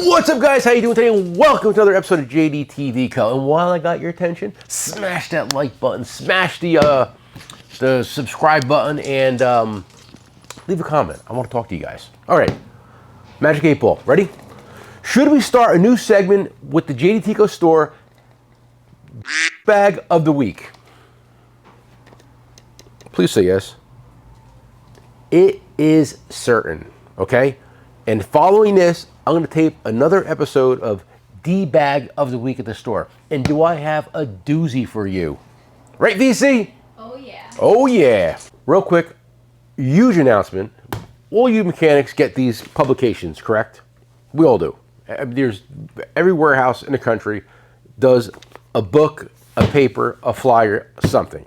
What's up, guys? How you doing today? And welcome to another episode of JDTV Co. And while I got your attention, smash that like button, smash the subscribe button, and leave a comment. I want to talk to you guys. All right, Magic 8 Ball, ready? Should we start a new segment with the JDT Co store bag of the week? Please say yes. It is certain, okay? And following this, I'm going to tape another episode of D-Bag of the Week at the store. And do I have a doozy for you? Right, VC? Oh, yeah. Oh, yeah. Real quick, huge announcement. All you mechanics get these publications, correct? We all do. There's every warehouse in the country does a book, a paper, a flyer, something.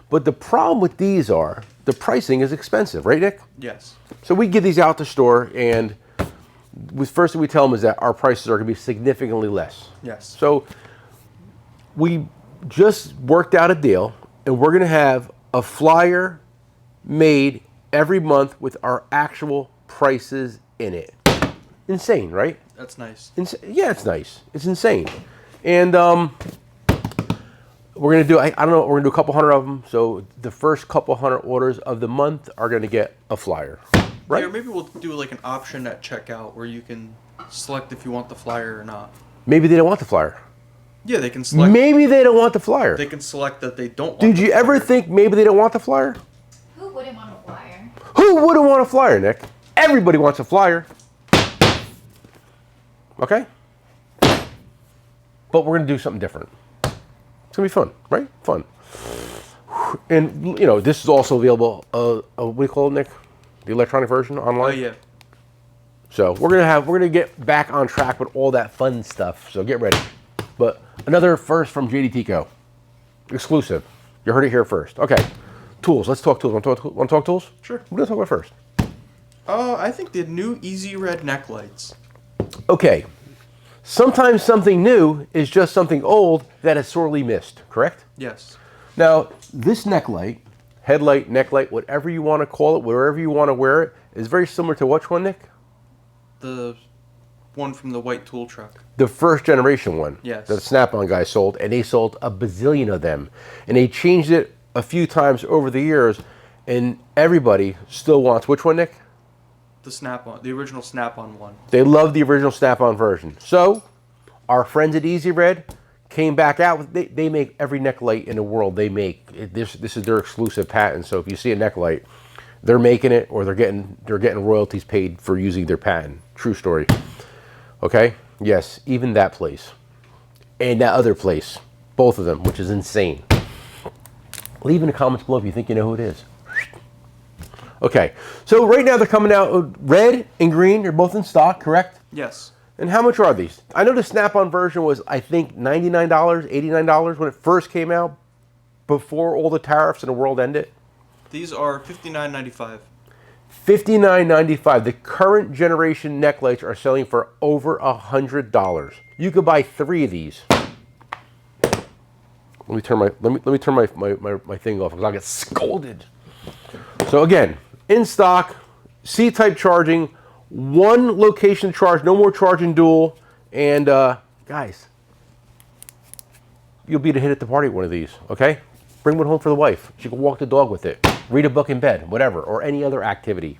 But the problem with these are the pricing is expensive, right, Nick? Yes. So we give these out to the store, and first thing we tell them is that our prices are going to be significantly less. Yes. So we just worked out a deal, and we're going to have a flyer made every month with our actual prices in it. Insane, right? That's nice. Yeah, it's nice. It's insane. And we're going to do, I don't know, we're going to do a couple hundred of them. So the first couple hundred orders of the month are going to get a flyer. Right? Yeah, or maybe we'll do like an option at checkout where you can select if you want the flyer or not. Maybe they don't want the flyer. Yeah, they can select. Maybe they don't want the flyer. They can select that they don't want Did the you flyer. ever think maybe they don't want the flyer? Who wouldn't want a flyer? Who wouldn't want a flyer, Nick? Everybody wants a flyer. Okay? But we're going to do something different. It's going to be fun, right? Fun. And, you know, this is also available, what do you call it, Nick? The electronic version online? Oh, yeah. So we're gonna get back on track with all that fun stuff. So get ready. But another first from JDT Co. Exclusive. You heard it here first. Okay. Tools. Let's talk tools. Want to talk tools? Sure. What are we gonna talk about first? I think the new Easy Red neck lights. Okay. Sometimes something new is just something old that is sorely missed. Correct? Yes. Now this neck light, headlight, neck light, whatever you want to call it, wherever you want to wear it, is very similar to which one, Nick? The one from the white tool truck. The first generation one. Yes. That the Snap-on guys sold, and they sold a bazillion of them. And they changed it a few times over the years, and everybody still wants which one, Nick? The Snap-on, the original Snap-on one. They love the original Snap-on version. So, our friends at Easy Red came back out with, they make every neck light in the world. They make this is their exclusive patent. So if you see a neck light, they're making it, or they're getting royalties paid for using their patent. True story. Okay? Yes, even that place. And that other place. Both of them, which is insane. Leave in the comments below if you think you know who it is. Okay, so right now they're coming out red and green. They're both in stock, correct? Yes. And how much are these? I know the Snap-on version was, I think, $99, $89 when it first came out, before all the tariffs in the world ended. These are $59.95. $59.95. The current generation neck lights are selling for over $100. You could buy 3 of these. Let me turn my thing off because I'll get scolded. So again, in stock, C-type charging, 1 location charge, no more charging dual, and guys, you'll be the hit at the party with one of these. Okay, bring one home for the wife. She can walk the dog with it, read a book in bed, whatever, or any other activity.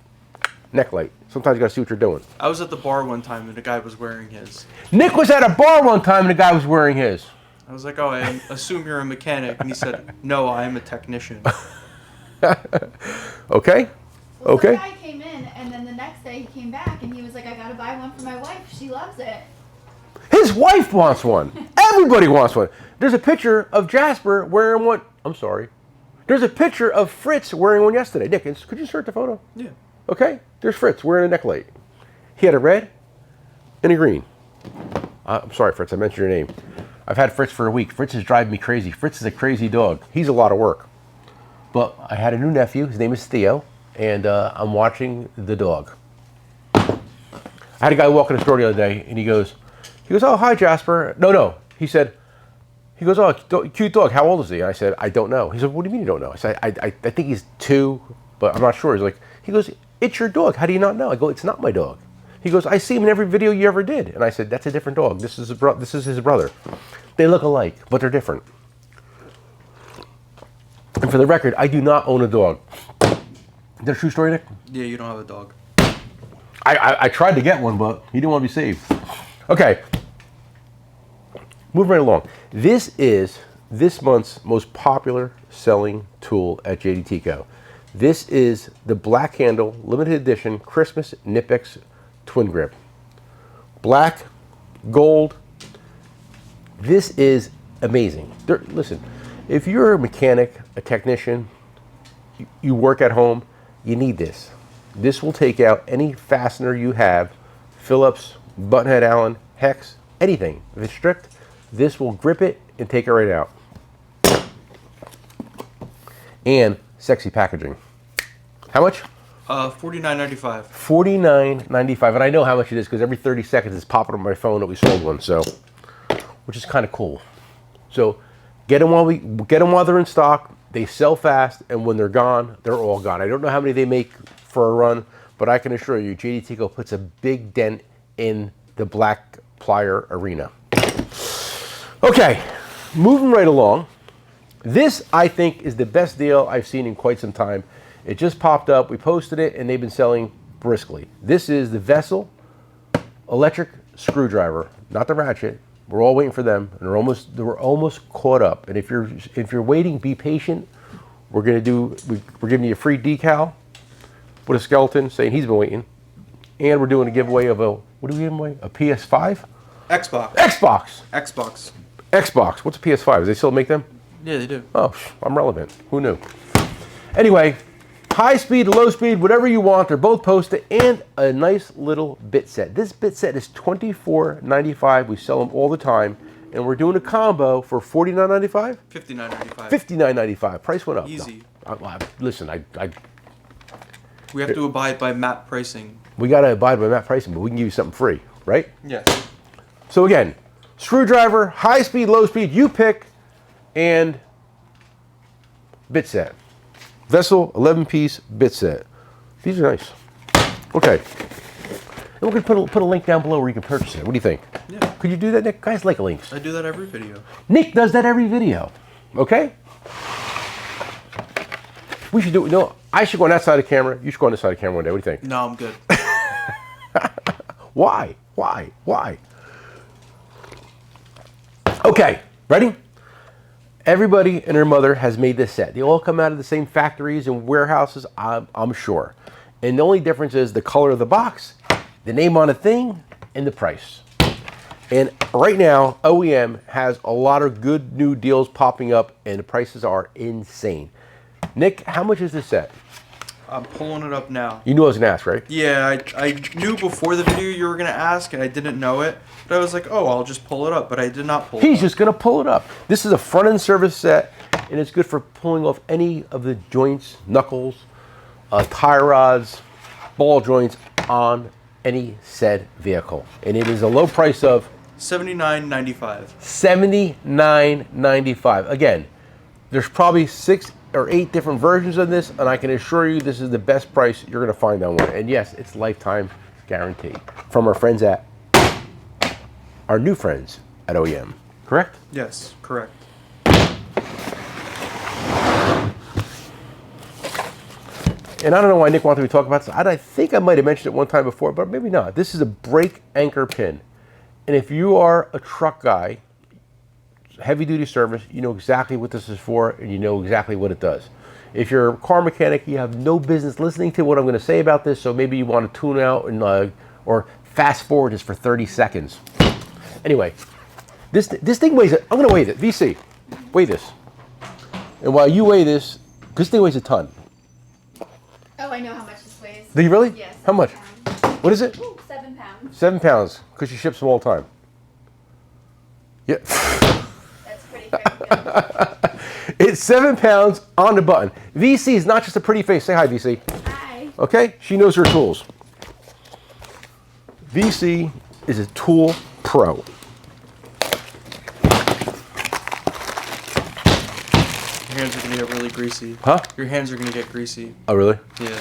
Neck light. Sometimes you gotta see what you're doing. I was at the bar one time and the guy was wearing his. Nick was at a bar one time and the guy was wearing his. I was like, oh, I assume you're a mechanic. And he said, no, I am a technician. Okay. Well, Okay. Some guy came in, and then the next day he came back, and he was like, I gotta buy one for my wife. She loves it. His wife wants one. Everybody wants one. There's a picture of Jasper wearing one. I'm sorry. There's a picture of Fritz wearing one yesterday. Nick, could you insert the photo? Yeah. Okay. There's Fritz wearing a neck light. He had a red and a green. I'm sorry, Fritz. I mentioned your name. I've had Fritz for a week. Fritz is driving me crazy. Fritz is a crazy dog. He's a lot of work. But I had a new nephew. His name is Theo. And I'm watching the dog. I had a guy walk in the store the other day, and he goes, oh, hi, Jasper. No. He goes, oh, cute dog. How old is he? And I said, I don't know. He said, what do you mean you don't know? I said, I think he's 2, but I'm not sure. He goes, it's your dog. How do you not know? I go, it's not my dog. He goes, I see him in every video you ever did. And I said, that's a different dog. This is his brother. They look alike, but they're different. And for the record, I do not own a dog. Is that a true story, Nick? Yeah, you don't have a dog. I tried to get one, but he didn't want to be saved. Okay. Moving right along. This is this month's most popular selling tool at JD Co. This is the Black Handle Limited Edition Christmas Nipex Twin Grip. Black, gold. This is amazing. Listen, if you're a mechanic, a technician, you work at home, you need this. This will take out any fastener you have, Phillips, buttonhead Allen, hex, anything. If it's stripped, this will grip it and take it right out. And sexy packaging. How much? $49.95. $49.95, and I know how much it is because every 30 seconds it's popping on my phone that we sold one. So, which is kind of cool. So, get them while they're in stock. They sell fast, and when they're gone, they're all gone. I don't know how many they make for a run, but I can assure you, JD Tico puts a big dent in the black plier arena. Okay, moving right along. This, I think, is the best deal I've seen in quite some time. It just popped up. We posted it, and they've been selling briskly. This is the Vessel electric screwdriver, not the ratchet. We're all waiting for them, and we're almost caught up. And if you're waiting, be patient. We're giving you a free decal with a skeleton saying he's been waiting, and we're doing a giveaway of what are we giving away? A PS5? Xbox. Xbox. What's a PS5? Do they still make them? Yeah, they do. Oh, I'm relevant. Who knew? Anyway, high speed, low speed, whatever you want. They're both posted, and a nice little bit set. This bit set is $24.95. We sell them all the time, and we're doing a combo for $49.95. $59.95. $59.95. Price went up. Easy. No. Listen, We have to abide by MAP pricing. we got to abide by that pricing, but we can give you something free, right? Yes. So again, screwdriver, high speed, low speed, you pick, and bit set. Vessel 11-piece bit set. These are nice. Okay. And we're going to put a link down below where you can purchase it. What do you think? Yeah. Could you do that, Nick? Guys like links. I do that every video. Nick does that every video. Okay? We should do it. No, I should go on that side of the camera. You should go on this side of the camera one day. What do you think? No, I'm good. Why? Okay, ready? Everybody and their mother has made this set. They all come out of the same factories and warehouses, I'm sure. And the only difference is the color of the box, the name on the thing, and the price. And right now, OEM has a lot of good new deals popping up, and the prices are insane. Nick, how much is this set? I'm pulling it up now. You knew I was going to ask, right? Yeah, I knew before the video you were going to ask, and I didn't know it. But I was like, oh, I'll just pull it up. But I did not pull it up. He's just going to pull it up. This is a front-end service set, and it's good for pulling off any of the joints, knuckles, tie rods, ball joints on any said vehicle. And it is a low price of $79.95. $79.95. Again, there's probably 6 or 8 different versions of this, and I can assure you this is the best price you're going to find on one. And yes, it's lifetime guarantee from our friends at our new friends at OEM. Correct? Yes, correct. And I don't know why Nick wanted me to talk about this. I think I might have mentioned it one time before, but maybe not. This is a brake anchor pin. And if you are a truck guy, heavy duty service, you know exactly what this is for, and you know exactly what it does. If you're a car mechanic, you have no business listening to what I'm going to say about this, so maybe you want to tune out and or fast forward this for 30 seconds. Anyway, this thing weighs, I'm going to weigh it. VC, weigh this. And while you weigh this thing weighs a ton. Oh, I know how much this weighs. Do you really? Yes. How much? What is it? Ooh, 7 pounds. 7 pounds, because she ships them all the time. Yeah. That's pretty good. It's 7 pounds on the button. VC is not just a pretty face. Say hi, VC. Hi. Okay? She knows her tools. VC is a tool pro. Your hands are going to get really greasy. Huh? Your hands are going to get greasy. Oh, really? Yeah.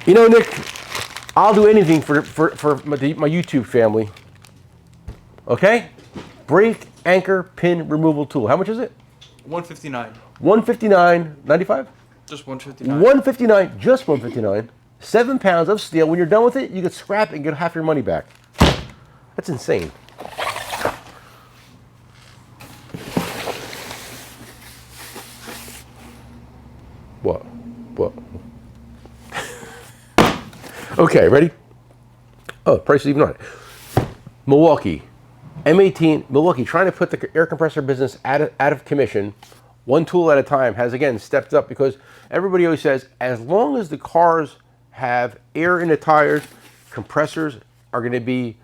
You know, Nick, I'll do anything for my YouTube family. Okay? Brake anchor pin removal tool. How much is it? $159. $159.95? Just $159. $159, just $159. 7 pounds of steel. When you're done with it, you can scrap it and get half your money back. That's insane. What? Okay, ready? Oh, price is even on it. Milwaukee M18. Milwaukee trying to put the air compressor business out of commission. One tool at a time has again stepped up because everybody always says as long as the cars have air in the tires, compressors are going to be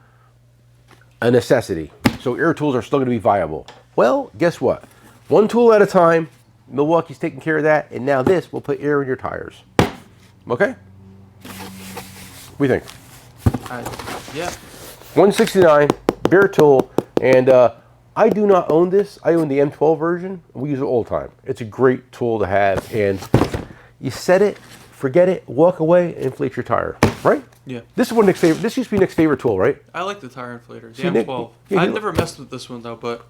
a necessity. So air tools are still going to be viable. Well, guess what? One tool at a time. Milwaukee's taking care of that, and now this will put air in your tires. Okay? What do you think? Yeah. $169, bare tool, and I do not own this. I own the M12 version. We use it all the time. It's a great tool to have, and you set it, forget it, walk away, inflate your tire, right? Yeah. This is one of Nick's favorite. This used to be Nick's favorite tool, right? I like the tire inflator. The See, Nick, M12. yeah, I've never messed with this one though, but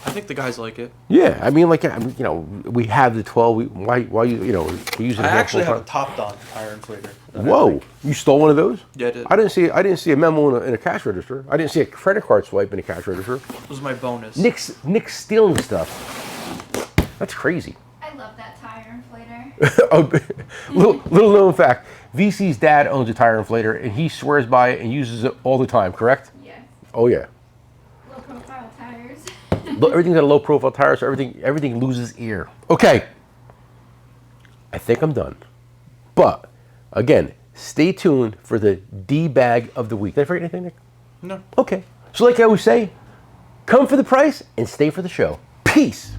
I think the guys like it. Yeah, I mean, like, we have the 12. Why we use it. I actually have a top-on tire inflator. Whoa! You stole one of those? Yeah, I did. I didn't see a memo in a cash register. I didn't see a credit card swipe in a cash register. It was my bonus. Nick's stealing stuff. That's crazy. I love that tire inflator. Oh, little known fact: VC's dad owns a tire inflator, and he swears by it and uses it all the time. Correct? Yes. Oh yeah. Low profile tires. Everything's got a low profile tire, so everything loses air. Okay. I think I'm done. But again, stay tuned for the D bag of the week. Did I forget anything, Nick? No. Okay. So like I always say, come for the price and stay for the show. Peace.